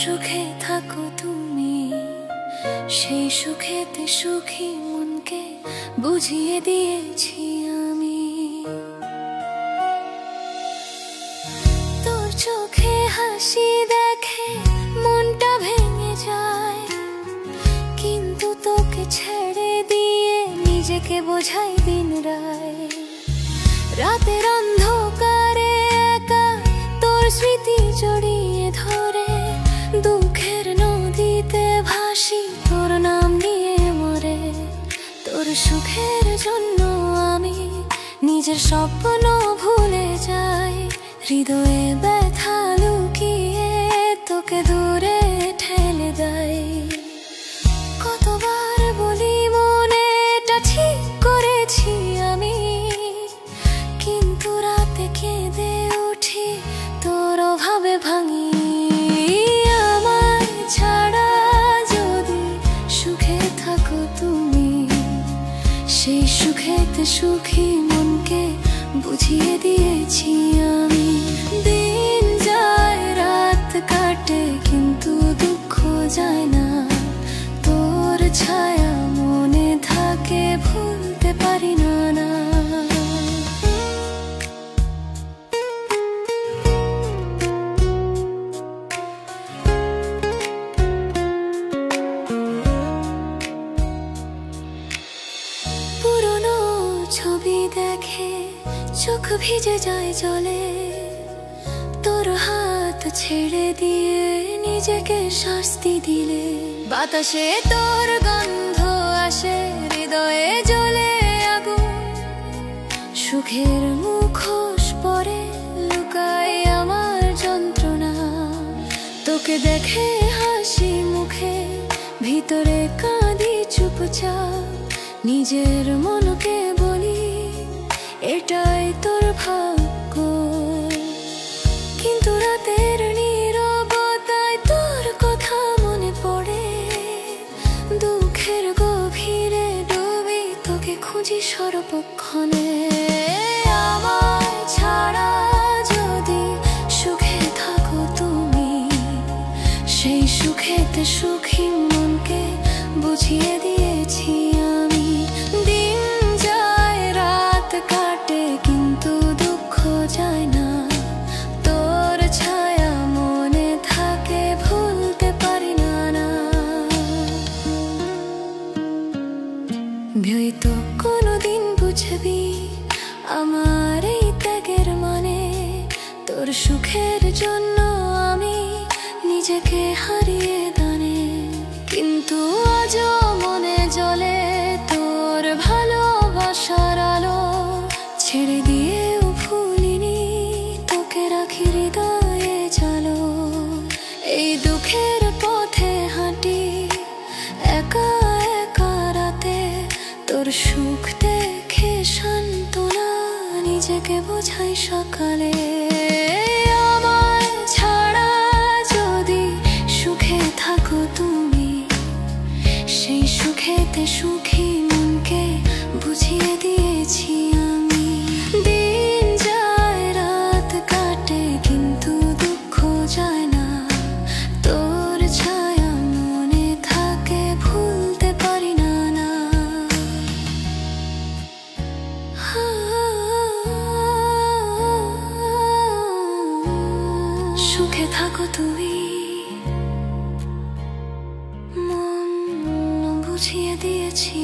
সুখে থাকো তুমি, সেই সুখেতে সুখী মনকে বুঝিয়ে দিয়েছি আমি। তোর চোখে হাসি দেখে মনটা ভেঙে যায়, কিন্তু তোকে ছেড়ে দিয়ে নিজেকে বোঝাই দিন রায়। রাতের অন্ধকারে একা তোর স্মৃতি জড়িয়ে ধরে, দুঃখের নদীতে ভাসি তোর নাম নিয়ে মরে। তোর সুখের জন্য আমি নিজের স্বপ্ন ভুলে যাই, হৃদয়ে ব্যথা লুকিয়ে তোকে দূরে ঠেলে দেয়। কতবার বলি মনে এটা ঠিক করেছি আমি, কিন্তু রাতে কেঁদে উঠি তোর অভাবে ভাঙি। আমায় ছাড়া যদি সুখে থাকো তুমি, সেই সুখেতে সুখী মনকে বুঝিয়ে দিয়েছি আমি। দিন যায় রাত কাটে কিন্তু দুঃখ যায় না, তোর ছায়া মনে থাকে ভুলতে পারি না। পুরনো ছবি দেখে চোখ ভিজে যায় জলে, তোর হাত ছেড়ে দিয়ে নিজেকে শাস্তি দিলে। বাতাসে তোর গন্ধ আসে, হৃদয়ে জ্বলে আগুন। সুখের মুখোশ পরে লুকায় আমার যন্ত্রণা, তোকে দেখে হাসি মুখে ভিতরে কাঁদি চুপচাপ। নিজের মনকে বলি এটাই তোর ভাগ্য, কিন্তু রাতের নীরবতায় তোর কথা মনে পড়ে। দুঃখের গভীরে ডুবি তোকে খুঁজি সর্বক্ষণে। আমায় ছাড়া যদি সুখে থাকো তুমি, সেই সুখেতে সুখী মনকে বুঝিয়ে দিয়েছি আমি। দিন যায় রাত কাটে কিন্তু দুঃখ যায় না, তোর ছায়া মনে থাকে ভুলতে পারি না। হয়তো কোনোদিন বুঝবি আমার এই ত্যাগের মানে, তোর সুখের জন্য আমি নিজেকে হারিয়ে দানে। কিন্তু আজও মনে জ্বলে তোর ভালোবাসার আলো, ছেড়ে দিয়েও ভুলিনি তোকে রাখি হৃদয়ে জালো। এই দুঃখের পথে হাঁটি একা একা রাতে, তোর সুখ দেখে সান্ত্বনা নিজেকে বোঝাই সকালে। আমায় ছাড়া যদি সুখে থাকো তুমি, সেই সুখেতে সুখী মনকে বুঝিয়ে দিয়েছি আমি। দিন যায় রাত কাটে কিন্তু দুঃখ যায় না, তোর ছায়া মনে থাকে ভুলতে পারি না। সুখে থাকো তুমি, মন বুঝিয়ে দিয়েছি।